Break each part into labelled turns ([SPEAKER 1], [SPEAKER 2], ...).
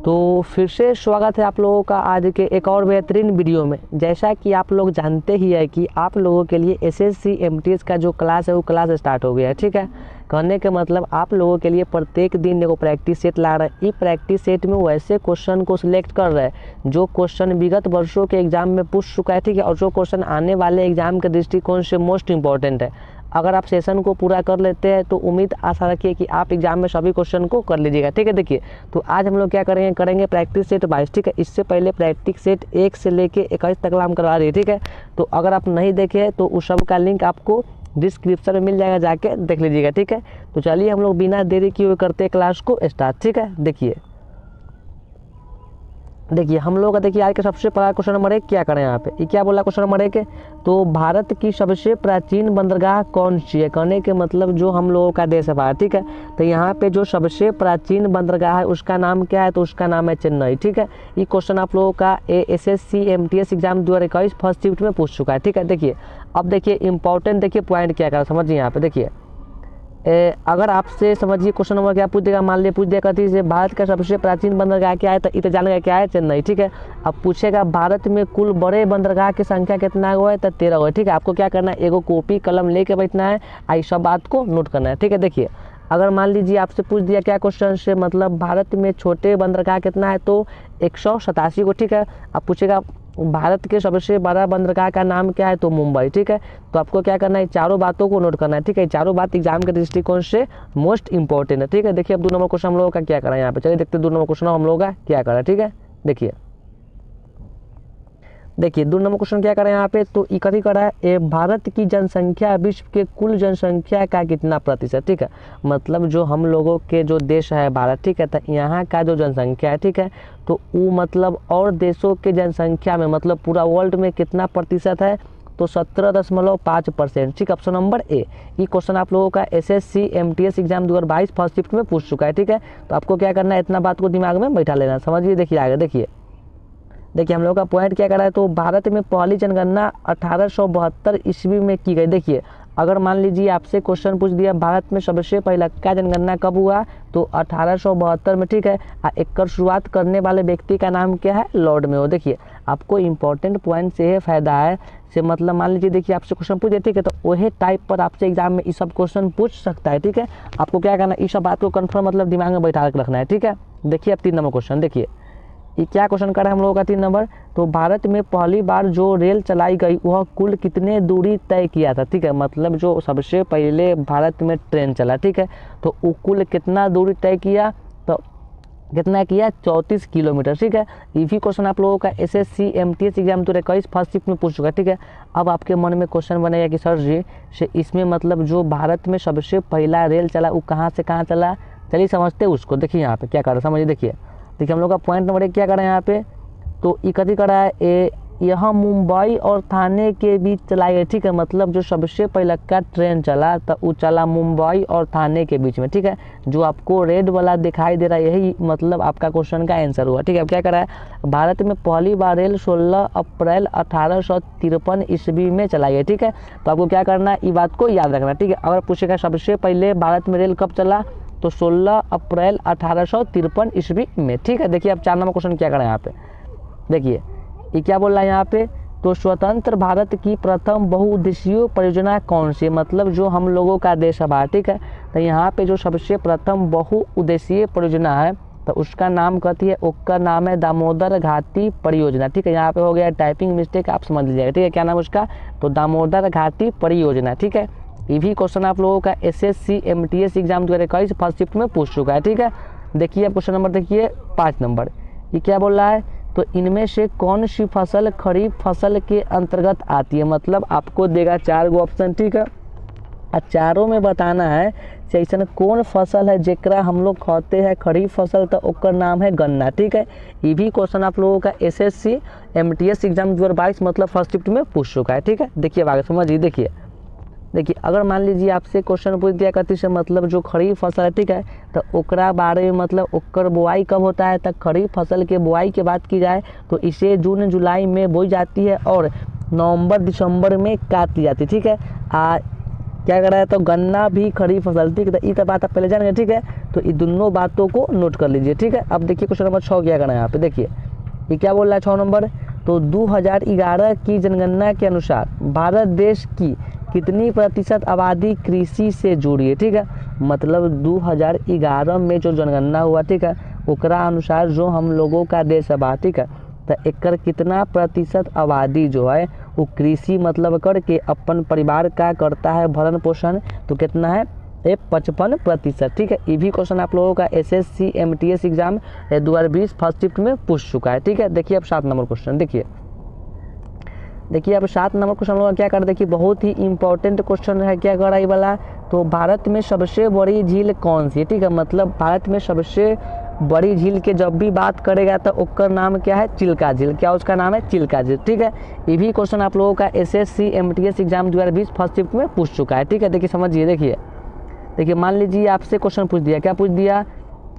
[SPEAKER 1] तो फिर से स्वागत है आप लोगों का आज के एक और बेहतरीन वीडियो में। जैसा कि आप लोग जानते ही है कि आप लोगों के लिए एसएससी एमटीएस का जो क्लास है वो क्लास स्टार्ट हो गया है। ठीक है, कहने के मतलब आप लोगों के लिए प्रत्येक दिन देखो प्रैक्टिस सेट ला रहा है। ये प्रैक्टिस सेट में वैसे क्वेश्चन को सिलेक्ट कर रहा है जो क्वेश्चन विगत वर्षों के एग्जाम में पूछ चुका है। ठीक है, और जो क्वेश्चन आने वाले एग्जाम के दृष्टिकोण से मोस्ट इंपॉर्टेंट है। अगर आप सेशन को पूरा कर लेते हैं तो उम्मीद आशा रखिए कि आप एग्जाम में सभी क्वेश्चन को कर लीजिएगा। ठीक है, देखिए तो आज हम लोग क्या करेंगे प्रैक्टिस सेट 22। ठीक है, इससे पहले प्रैक्टिस सेट 1 से लेके 21 तक हम करवा रही है। ठीक है, तो अगर आप नहीं देखे तो उस सब का लिंक आपको डिस्क्रिप्शन में मिल जाएगा, जाके देख लीजिएगा। ठीक है, तो चलिए हम लोग बिना देरी किए हुए करते हैं क्लास को स्टार्ट। ठीक है, देखिए हम लोग का देखिए आज का सबसे पहला क्वेश्चन नंबर 1 क्या करें यहाँ पे। ये क्या बोला क्वेश्चन नंबर 1 है, तो भारत की सबसे प्राचीन बंदरगाह कौन सी है। कहने के मतलब जो हम लोगों का देश है भारत। ठीक है, तो यहाँ पे जो सबसे प्राचीन बंदरगाह है उसका नाम क्या है, तो उसका नाम है चेन्नई। ठीक है, ये क्वेश्चन आप लोगों का SSC MTS exam 2021 first shift में पूछ चुका है। ठीक है, देखिए अब देखिए इंपॉर्टेंट देखिए पॉइंट क्या कर समझिए यहाँ पे। देखिए अगर आपसे समझिए क्वेश्चन नंबर क्या पूछ देगा, मान लिया पूछ देगा कथी से भारत का सबसे प्राचीन बंदरगाह क्या है, तो इतना जानेगा क्या है, चेन्नई। ठीक है, अब पूछेगा भारत में कुल बड़े बंदरगाह की संख्या कितना हुआ है, तो 13 हुआ है। ठीक है, आपको क्या करना है, एगो कॉपी कलम लेके बैठना है, आई सब बात को नोट करना है। ठीक है, देखिए अगर मान लीजिए आपसे पूछ दिया क्या क्वेश्चन से मतलब भारत में छोटे बंदरगाह कितना है, तो 187 को। ठीक है, अब पूछेगा भारत के सबसे बड़ा बंदरगाह का नाम क्या है, तो मुंबई। ठीक है, तो आपको क्या करना है, चारों बातों को नोट करना है। ठीक है, चारों बात एग्जाम के दृष्टिकोण से मोस्ट इंपॉर्टेंट है। ठीक है, देखिए अब 2 नंबर क्वेश्चन हम लोगों का क्या करा है यहाँ पे। चलिए देखते हैं 2 नंबर क्वेश्चन हम लोगों का क्या करा है। ठीक है, देखिए 2 नंबर क्वेश्चन क्या करें यहाँ पे, तो इकट्ठी करा है भारत की जनसंख्या विश्व के कुल जनसंख्या का कितना प्रतिशत। ठीक है, मतलब जो हम लोगों के जो देश है भारत। ठीक है, तो यहाँ का जो जनसंख्या है, ठीक है, तो वो मतलब और देशों के जनसंख्या में मतलब पूरा वर्ल्ड में कितना प्रतिशत है, तो 17.5%। ठीक, ऑप्शन नंबर ए। ये क्वेश्चन आप लोगों का SSC MTS exam 2022 first shift में पूछ चुका है। ठीक है, तो आपको क्या करना है, इतना बात को दिमाग में बैठा लेना। समझिए, देखिए आगे देखिए हम लोग का पॉइंट क्या करा है, तो भारत में पहली जनगणना 1872 ईस्वी में की गई। देखिए अगर मान लीजिए आपसे क्वेश्चन पूछ दिया भारत में सबसे पहला क्या जनगणना कब हुआ, तो 1872 में। ठीक है, एक शुरुआत करने वाले व्यक्ति का नाम क्या है, लॉर्ड मेयो। देखिए आपको इंपॉर्टेंट पॉइंट से फायदा है से मतलब मान लीजिए देखिए आपसे क्वेश्चन पूछे। ठीक है, तो वही टाइप पर आपसे एग्जाम में ये सब क्वेश्चन पूछ सकता है। ठीक है, आपको क्या करना है, इस सब बात को कन्फर्म मतलब दिमाग में बैठा के रखना है। ठीक है, देखिए अब 3 नंबर क्वेश्चन देखिए ये क्या क्वेश्चन कर रहा है हम लोगों का 3 नंबर, तो भारत में पहली बार जो रेल चलाई गई वह कुल कितने दूरी तय किया था। ठीक है, मतलब जो सबसे पहले भारत में ट्रेन चला। ठीक है, तो वो कुल कितना दूरी तय किया, तो कितना किया, 34 किलोमीटर। ठीक है, ये भी क्वेश्चन आप लोगों का SSC MTS exam 2021 first shift में पूछ चुका है। ठीक है, अब आपके मन में क्वेश्चन बनेगा कि सर जी से इसमें मतलब जो भारत में सबसे पहला रेल चला वो कहाँ से कहाँ चला, चलिए समझते हैं उसको। देखिए यहाँ पे क्या कर रहा है समझिए, देखिए हम लोग का पॉइंट नंबर 1 क्या कर रहे हैं यहाँ पे, तो इकट्ठी करा है यहाँ मुंबई और थाने के बीच चलाई है। ठीक है, मतलब जो सबसे पहला का ट्रेन चला तो वो चला मुंबई और थाने के बीच में। ठीक है, जो आपको रेड वाला दिखाई दे रहा है यही मतलब आपका क्वेश्चन का आंसर हुआ। ठीक है, अब क्या करा है, भारत में पहली बार रेल 16 अप्रैल 1853 ईस्वी में चलाई है। ठीक है, तो आपको क्या करना है, ये बात को याद रखना। ठीक है, अगर पूछेगा सबसे पहले भारत में रेल कब चला, तो 16 अप्रैल 1853 ईस्वी में। ठीक है, देखिए अब 4 नंबर क्वेश्चन क्या करें यहाँ पे। देखिए ये क्या बोल रहा है यहाँ पे, तो स्वतंत्र भारत की प्रथम बहुउद्देशीय परियोजना कौन सी, मतलब जो हम लोगों का देश है भारत। ठीक है, तो यहाँ पे जो सबसे प्रथम बहुउद्देशीय परियोजना है तो उसका नाम कहती है, उसका नाम है दामोदर घाटी परियोजना। ठीक है, यहाँ पे हो गया टाइपिंग मिस्टेक, आप समझ लीजिएगा। ठीक है, क्या नाम उसका, तो दामोदर घाटी परियोजना। ठीक है, ये भी क्वेश्चन आप लोगों का SSC MTS exam 2021 first shift में पूछ चुका है। ठीक है, देखिए अब क्वेश्चन नंबर देखिए 5 नंबर, ये क्या बोल रहा है, तो इनमें से कौन सी फसल खरीफ फसल के अंतर्गत आती है, मतलब आपको देगा 4 गो ऑप्शन। ठीक है, और चारों में बताना है ऐसा कौन फसल है जेकरा हम लोग खाते हैं खरीफ फसल, तो ओकर नाम है गन्ना। ठीक है, ये भी क्वेश्चन आप लोगों का एसएससी एमटीएस एग्जाम 2022 मतलब फर्स्ट शिफ्ट में पूछ चुका है। ठीक है, देखिए आगे समझिए, देखिए अगर मान लीजिए आपसे क्वेश्चन पूछ दिया करती से मतलब जो खरीफ फसल है। ठीक है, तो ओकरा बारे में मतलब ओकर बुआई कब होता है, तो खरीफ फसल के बुआई की बात की जाए तो इसे जून जुलाई में बोई जाती है और नवंबर दिसंबर में काट ली जाती है। ठीक है, क्या कर रहा है, तो गन्ना भी खरीफ फसल। ठीक है, तो ये तो बात आप पहले जान गए। ठीक है, तो ये दोनों बातों को नोट कर लीजिए, ठीक है। अब देखिए क्वेश्चन नंबर 6 क्या करना है यहाँ पे, देखिए ये क्या बोल रहा है 6 नंबर, तो 2011 की जनगणना के अनुसार भारत देश की कितनी प्रतिशत आबादी कृषि से जुड़ी है, ठीक है। मतलब 2011 में जो जनगणना हुआ, ठीक है, ओकरा अनुसार जो हम लोगों का देश है बा, ठीक है, तो एकर कितना प्रतिशत आबादी जो है वो कृषि मतलब करके अपन परिवार का करता है भरण पोषण, तो कितना है ये 55%, ठीक है। ये भी क्वेश्चन आप लोगों का SSC MTS exam 2020 first shift में पूछ चुका है, ठीक है। देखिए अब 7 नंबर क्वेश्चन, देखिए अब 7 नंबर क्वेश्चन लोग क्या कर, देखिए बहुत ही इंपॉर्टेंट क्वेश्चन है, क्या कर रहा वाला, तो भारत में सबसे बड़ी झील कौन सी है, ठीक है। मतलब भारत में सबसे बड़ी झील के जब भी बात करेगा तो उसका नाम क्या है, चिल्का झील, क्या उसका नाम है, चिल्का झील, ठीक है। ये भी क्वेश्चन आप लोगों का SSC MTS exam 2020 first shift में पूछ चुका है, ठीक है। देखिए समझिए, देखिए मान लीजिए आपसे क्वेश्चन पूछ दिया, क्या पूछ दिया,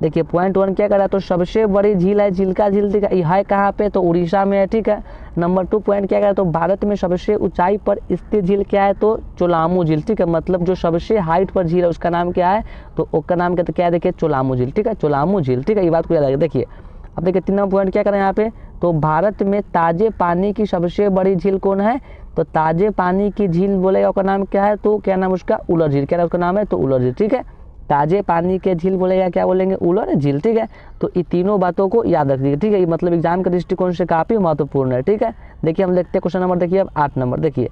[SPEAKER 1] देखिए पॉइंट 1 क्या करा, तो सबसे बड़ी झील है चिल्का झील, ठीक है, ये है कहाँ पे, तो उड़ीसा में है, ठीक है। नंबर 2 पॉइंट क्या करा, तो भारत में सबसे ऊंचाई पर स्थित झील क्या है, तो चोलामू झील, ठीक है। मतलब जो सबसे हाइट पर झील है उसका नाम क्या है, तो उसका नाम क्या है, देखिए चोलामू झील, ठीक है, चोलामू झील, ठीक है। ये बात को याद रखिए। देखिए अब देखिए 3 नंबर पॉइंट क्या करें यहाँ पे, तो भारत में ताजे पानी की सबसे बड़ी झील कौन है, तो ताजे पानी की झील बोलेगा उसका नाम क्या है, तो क्या नाम उसका, उलर झील, क्या उसका नाम है, तो उलर झील, ठीक है। ताजे पानी के झील बोलेगा क्या बोलेंगे, उलर झील, ठीक है। तो ये तीनों बातों को याद रख दीजिए, ठीक है। ये मतलब एग्जाम के दृष्टिकोण से काफ़ी महत्वपूर्ण है, ठीक है। देखिए हम देखते हैं क्वेश्चन नंबर, देखिए अब 8 नंबर, देखिए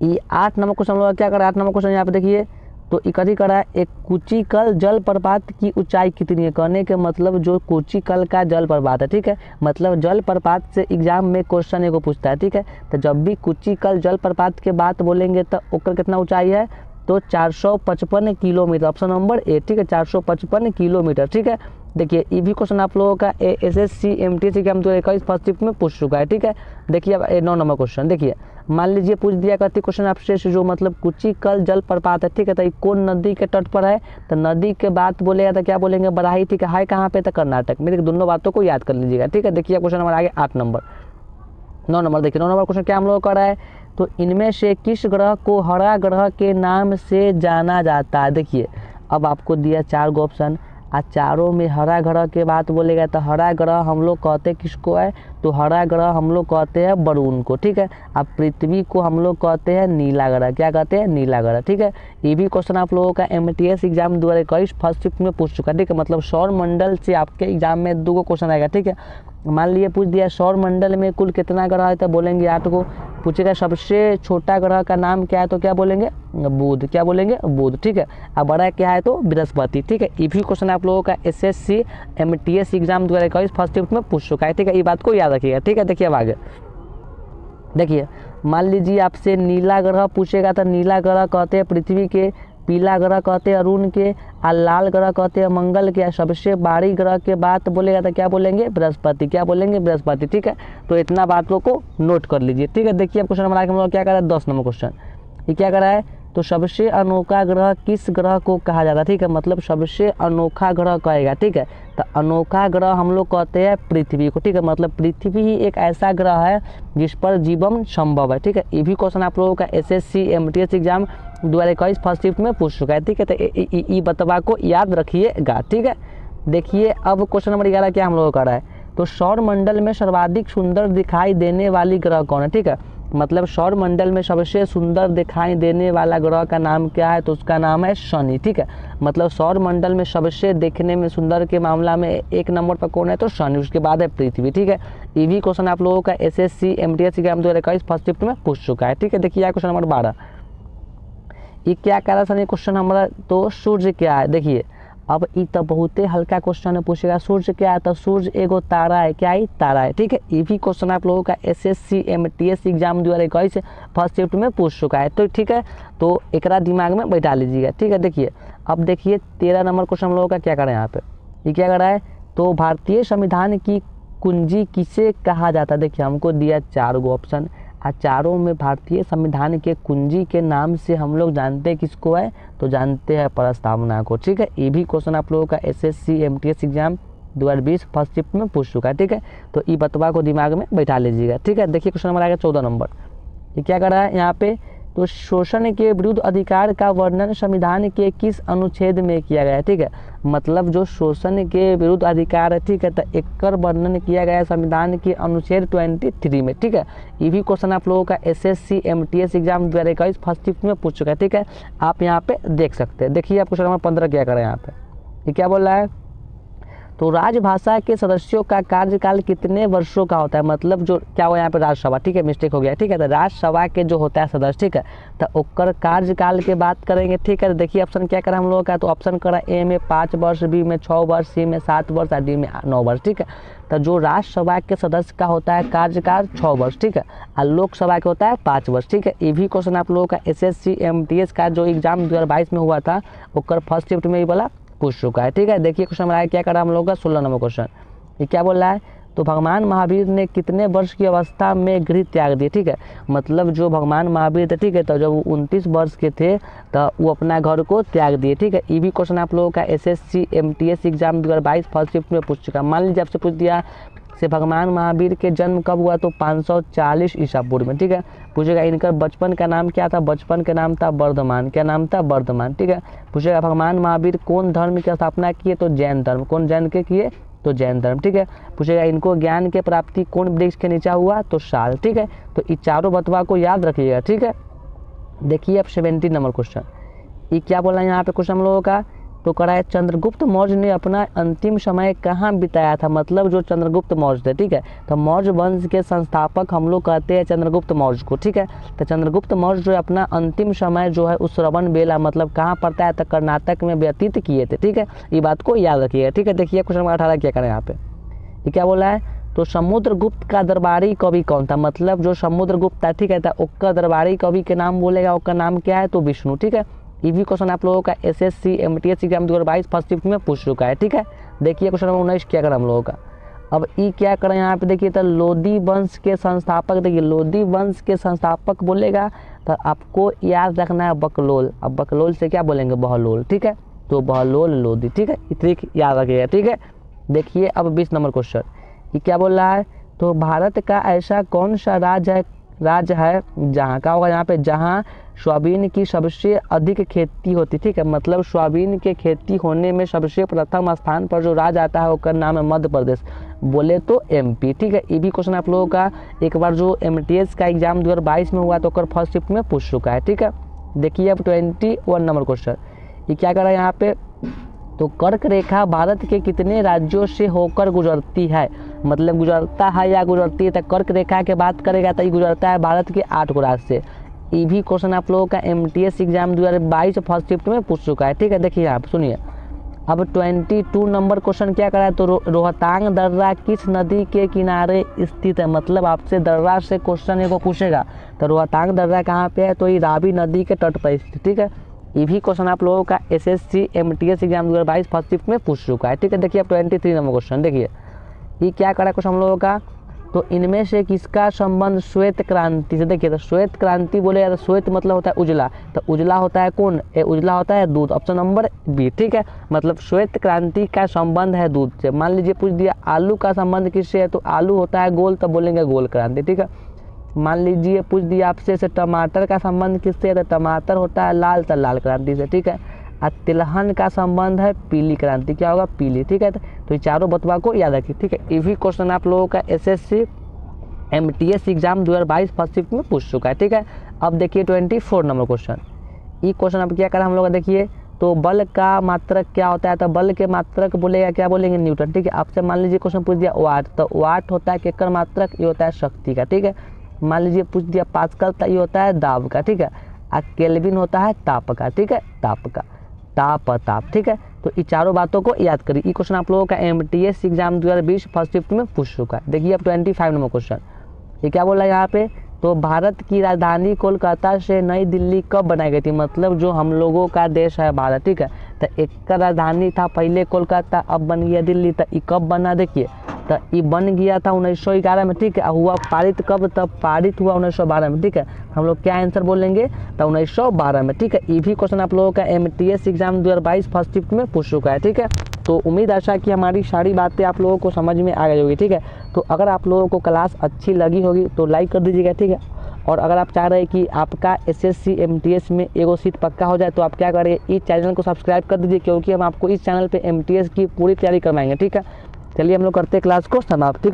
[SPEAKER 1] ये 8 नंबर क्वेश्चन हम लोग क्या करा, 8 नंबर क्वेश्चन यहाँ पे देखिए, तो इकट्ठी करा है, एक कुचिकल जलप्रपात की ऊंचाई कितनी है, कहने के मतलब जो कुचिकल का जलप्रपात है, ठीक है। मतलब जलप्रपात से एग्जाम में क्वेश्चन एगो पूछता है, ठीक है। तो जब भी कुचिकल जलप्रपात के बात बोलेंगे तो ओकर कितना ऊंचाई है, तो 455 किलोमीटर, ऑप्शन नंबर ए, ठीक है, 455 किलोमीटर, ठीक है। देखिए ये भी क्वेश्चन आप लोगों का SSC MTS exam 2021 first shift में पूछ चुका है, ठीक है। देखिए अब 9 नंबर क्वेश्चन, देखिए मान लीजिए पूछ दिया करती क्वेश्चन आपसे जो मतलब कुचिकल जलप्रपात है, ठीक है, तो ये कौन नदी के तट पर है, तो नदी के बात बोलेगा तो क्या बोलेंगे, बराही, ठीक है कहाँ पे, तो कर्नाटक में। देखिए दोनों बातों को याद कर लीजिएगा, ठीक है। देखिए क्वेश्चन नंबर आगे 8 नंबर, 9 नंबर, देखिए 9 नंबर क्वेश्चन क्या हम लोग कर रहा है, तो इनमें से किस ग्रह को हरा ग्रह के नाम से जाना जाता है। देखिए अब आपको दिया 4 गो ऑप्शन, आज चारों में हरा ग्रह के बात बोलेगा तो हरा ग्रह हम लोग कहते हैं किसको है, तो हरा ग्रह हम लोग कहते हैं वरुण को, ठीक है। अब पृथ्वी को हम लोग कहते हैं नीला ग्रह, क्या कहते हैं, नीला ग्रह, ठीक है। ये भी क्वेश्चन आप लोगों का MTS एग्जाम 2021 फर्स्ट शिफ्ट में पूछ चुका है, ठीक है। मतलब सौर मंडल से आपके एग्जाम में 2 गो क्वेश्चन आएगा, ठीक है। मान लिए पूछ दिया सौर मंडल में कुल कितना ग्रह है, तो बोलेंगे 8 को। पूछेगा सबसे छोटा ग्रह का नाम क्या है, तो क्या बोलेंगे, बुध, क्या बोलेंगे, बुध, ठीक है। अब बड़ा क्या है, तो बृहस्पति, ठीक है। ये भी क्वेश्चन आप लोगों का SSC MTS exam 2021 first shift में पूछ चुका है, ठीक है। ये बात को याद रखिएगा, ठीक है। देखिए अब आगे देखिए मान लीजिए आपसे नीला ग्रह पूछेगा तो नीला ग्रह कहते हैं पृथ्वी के, पीला ग्रह कहते हैं अरुण के, और लाल ग्रह कहते हैं मंगल के। सबसे भारी ग्रह के बात बोलेगा तो क्या बोलेंगे, बृहस्पति, क्या बोलेंगे, बृहस्पति, ठीक है। तो इतना बातों को नोट कर लीजिए, ठीक है। देखिए अब क्वेश्चन नंबर आगे हम लोग क्या करा है, 10 नंबर क्वेश्चन, ये क्या करा है, तो सबसे अनोखा ग्रह किस ग्रह को कहा जाता है, ठीक है। मतलब सबसे अनोखा ग्रह कहेगा, ठीक है। तो अनोखा ग्रह हम लोग कहते हैं पृथ्वी को, ठीक है। मतलब पृथ्वी ही एक ऐसा ग्रह है जिस पर जीवन संभव है, ठीक है। ये भी क्वेश्चन आप लोगों का SSC MTS exam 2021 first shift में पूछ चुका है, ठीक है। तो ये बतवा को याद रखिएगा, ठीक है। देखिए अब क्वेश्चन नंबर 11 क्या हम लोगों का रहा है, तो सौर मंडल में सर्वाधिक सुंदर दिखाई देने वाली ग्रह कौन है, ठीक है। मतलब सौर मंडल में सबसे सुंदर दिखाई देने वाला ग्रह का नाम क्या है, तो उसका नाम है शनि, ठीक है। मतलब सौर मंडल में सबसे देखने में सुंदर के मामला में 1 नंबर पर कौन है, तो शनि, उसके बाद है पृथ्वी, ठीक है। ये भी क्वेश्चन आप लोगों का SSC MTS exam 2021 first shift में पूछ चुका है, ठीक है। देखिए क्वेश्चन नंबर 12, ये क्या कह रहा था क्वेश्चन हमारा, तो सूर्य क्या है। देखिए अब ये तो बहुत ही हल्का क्वेश्चन है, पूछेगा सूर्य क्या है, तो सूर्य एगो तारा है, क्या है, तारा है, ठीक है। ये भी क्वेश्चन आप लोगों का SSC MTS exam 2021 first shift में पूछ चुका है, तो ठीक है। तो एकरा दिमाग में बैठा लीजिएगा, ठीक है। देखिए अब देखिए 13 नंबर क्वेश्चन हम लोगों का क्या करें यहाँ पे, ये क्या कर रहा है, तो भारतीय संविधान की कुंजी किसे कहा जाता है। देखिए हमको दिया 4 गो ऑप्शन, चारों में भारतीय संविधान के कुंजी के नाम से हम लोग जानते हैं किसको है, तो जानते हैं प्रस्तावना को, ठीक है। ये भी क्वेश्चन आप लोगों का SSC MTS exam 2020 first shift में पूछ चुका है, ठीक है। तो ये बतवा को दिमाग में बैठा लीजिएगा, ठीक है। देखिए क्वेश्चन नंबर आएगा 14 नंबर, ये क्या कर रहा है यहाँ पे, तो शोषण के विरुद्ध अधिकार का वर्णन संविधान के किस अनुच्छेद में किया गया है, ठीक है। मतलब जो शोषण के विरुद्ध अधिकार है, ठीक है, तो एकर वर्णन किया गया है संविधान के अनुच्छेद 23 में, ठीक है। ये भी क्वेश्चन आप लोगों का SSC MTS exam 2021 first shift में पूछ चुका है, ठीक है। आप यहाँ पे देख सकते हैं। देखिए आप क्वेश्चन नंबर 15 क्या करें यहाँ पे, ये क्या बोल रहा है, तो राजभाषा के सदस्यों का कार्यकाल कितने वर्षों का होता है। मतलब जो क्या हुआ यहाँ पे राज्यसभा, ठीक है, मिस्टेक हो गया, ठीक है। तो राज्यसभा के जो होता है सदस्य, ठीक है, तो ओकर कार्यकाल के बात करेंगे, ठीक है। तो देखिए ऑप्शन क्या करा हम लोगों का, तो ऑप्शन करा ए में 5 वर्ष, बी में 6 वर्ष, सी में 7 वर्ष और डी में 9 वर्ष, ठीक है। तो जो राज्यसभा के सदस्य का होता है कार्यकाल 6 वर्ष, ठीक है, और लोकसभा के होता है 5 वर्ष, ठीक है। ये भी क्वेश्चन आप लोगों का SSC MTS का जो एग्जाम 2022 में हुआ था ओकर फर्स्ट शिफ्ट में ही बोला पूछ चुका है, ठीक है। देखिए क्वेश्चन हमारा क्या करा हम लोग का 16 नंबर क्वेश्चन, ये क्या बोल रहा है, तो भगवान महावीर ने कितने वर्ष की अवस्था में गृह त्याग दिए, ठीक है। मतलब जो भगवान महावीर थे, ठीक है, तो जब वो 29 वर्ष के थे तो वो अपना घर को त्याग दिए, ठीक है। ये भी क्वेश्चन आप लोगों का SSC MTS exam 2022 first shift में पूछ चुका। मान लीजिए आपसे पूछ दिया से भगवान महावीर के जन्म कब हुआ, तो 540 ईसा पूर्व में, ठीक है। पूछेगा इनका बचपन का नाम क्या था, बचपन का नाम था वर्धमान, क्या नाम था, वर्धमान, ठीक है। पूछेगा भगवान महावीर कौन धर्म की स्थापना किए, तो जैन धर्म, कौन जैन के किए, तो जैन धर्म, ठीक है। पूछेगा इनको ज्ञान के प्राप्ति कौन वृक्ष के नीचे हुआ, तो साल, ठीक है। तो ये चारों बतवा को याद रखिएगा, ठीक है। देखिए अब 17 नंबर क्वेश्चन, ये क्या बोला यहाँ पे क्वेश्चन हम लोगों का, तो करा है चंद्रगुप्त मौर्य ने अपना अंतिम समय कहाँ बिताया था। मतलब जो चंद्रगुप्त मौर्य थे, ठीक है, तो मौर्य वंश के संस्थापक हम लोग कहते हैं चंद्रगुप्त मौर्य को, ठीक है। तो चंद्रगुप्त मौर्य जो है अपना अंतिम समय जो है उस श्रवण बेला मतलब कहाँ पड़ता है, तो कर्नाटक में व्यतीत किए थे, ठीक है। ये बात को याद रखिएगा, ठीक है। देखिए क्वेश्चन नंबर 18 क्या करें यहाँ पे, ये क्या बोला है, तो समुद्रगुप्त का दरबारी कवि कौन था। मतलब जो समुद्रगुप्त था, ठीक है, तो उसका दरबारी कवि के नाम बोलेगा, उसका नाम क्या है, तो विष्णु, ठीक है। ये भी क्वेश्चन आप लोगों का SSC MTS exam 2022 first shift में पूछ चुका है, ठीक है। देखिए क्वेश्चन नंबर 19 क्या करें हम लोगों का, अब ये क्या करें यहाँ पे, देखिए तो लोधी वंश के संस्थापक, देखिए लोधी वंश के संस्थापक बोलेगा तो आपको याद रखना है बकलोल। अब बकलोल से क्या बोलेंगे, बहलोल, ठीक है। तो बहलोल लोधी, ठीक है, इतनी याद रखिएगा, ठीक है। देखिए अब 20 नंबर क्वेश्चन, ये क्या बोल रहा है, तो भारत का ऐसा कौन सा राज्य है जहाँ का होगा यहाँ पे, जहाँ सोयाबीन की सबसे अधिक खेती होती, ठीक है। मतलब सोयाबीन के खेती होने में सबसे प्रथम स्थान पर जो राज्य आता है उसका नाम है मध्य प्रदेश, बोले तो MP, ठीक है। ये भी क्वेश्चन आप लोगों का एक बार जो MTS का एग्जाम 2022 में हुआ तो उसका फर्स्ट शिफ्ट में पूछ चुका है, ठीक है। देखिए अब 21 नंबर क्वेश्चन, ये क्या कर रहा है यहाँ पे, तो कर्क रेखा भारत के कितने राज्यों से होकर गुजरती है। मतलब गुजरता है या गुजरती है, तो कर्क रेखा के बात करेगा तो ये गुजरता है भारत के 8 राज्य से। ये भी क्वेश्चन आप लोगों का MTS एग्जाम 2022 फर्स्ट शिफ्ट में पूछ चुका है, ठीक है। देखिए आप सुनिए, अब 22 नंबर क्वेश्चन क्या करा है, तो रोहतांग दर्रा किस नदी के किनारे स्थित है। मतलब आपसे दर्रा से क्वेश्चन को पूछेगा तो रोहतांग दर्रा कहाँ पे है, तो ये रावी नदी के तट पर स्थित, ठीक है। ये भी क्वेश्चन आप लोगों का SSC MTS exam 2022 first shift में पूछ चुका है, ठीक है। देखिए अब 23 नंबर क्वेश्चन, देखिए ये क्या करा क्वेश्चन हम लोगों का, तो इनमें से किसका संबंध श्वेत क्रांति से। देखिए तो श्वेत क्रांति बोले तो श्वेत मतलब होता है उजला, तो उजला होता है कौन, उजला होता है दूध, ऑप्शन नंबर B, ठीक है। मतलब श्वेत क्रांति का संबंध है दूध से। मान लीजिए पूछ दिया आलू का संबंध किससे है, तो आलू होता है गोल, तो बोलेंगे गोल क्रांति, ठीक है। मान लीजिए पूछ दिया आपसे से टमाटर का संबंध किससे है, तो टमाटर होता है लाल, तो लाल क्रांति से, ठीक है। और तिलहन का संबंध है पीली क्रांति, क्या होगा, पीली, ठीक है। तो ये चारों बतवा को याद रखिए, ठीक है। ये भी क्वेश्चन आप लोगों का SSC MTS exam 2022 first shift में पूछ चुका है, ठीक है। अब देखिए 24 नंबर क्वेश्चन, ये क्वेश्चन अब क्या करा हम लोग, देखिए तो बल का मात्रक क्या होता है, तो बल के मात्रक बोलेगा, क्या बोलेंगे, न्यूटन, ठीक है। आपसे मान लीजिए क्वेश्चन पूछ दिया वाट, तो वाट होता है केकर मात्रक, ये होता है शक्ति का, ठीक है। मान लीजिए पूछ दिया पास्कल, तो ये होता है दाब का, ठीक है। और केल्विन होता है ताप का, ठीक है, ताप का, ताप, ठीक है। तो ये चारों बातों को याद करिए। ये क्वेश्चन आप लोगों का MTS एग्जाम 2020 फर्स्ट शिफ्ट में पूछ चुका है। देखिए अब 25 नंबर क्वेश्चन, ये क्या बोला है यहाँ पे, तो भारत की राजधानी कोलकाता से नई दिल्ली कब बनाई गई थी। मतलब जो हम लोगों का देश है भारत, ठीक है, तो एक का राजधानी था पहले कोलकाता, अब बन गया दिल्ली। तो ये कब बना, देखिए तो ये बन गया था 1911 में, ठीक है। हुआ पारित कब, तब पारित हुआ 1912 में, ठीक है। हम लोग क्या आंसर बोलेंगे, तो 1912 में, ठीक है। ये भी क्वेश्चन आप लोगों का MTS एग्जाम 2022 फर्स्ट शिफ्ट में पूछ चुका है, ठीक है। तो उम्मीद आशा कि हमारी सारी बातें आप लोगों को समझ में आ गई होगी, ठीक है। तो अगर आप लोगों को क्लास अच्छी लगी होगी तो लाइक कर दीजिएगा, ठीक है। और अगर आप चाह रहे हैं कि आपका SSC MTS में एगो सीट पक्का हो जाए तो आप क्या करिए, इस चैनल को सब्सक्राइब कर दीजिए, क्योंकि हम आपको इस चैनल पे MTS की पूरी तैयारी करवाएंगे। ठीक है, चलिए हम लोग करते हैं क्लास को समाप्त। ठीक।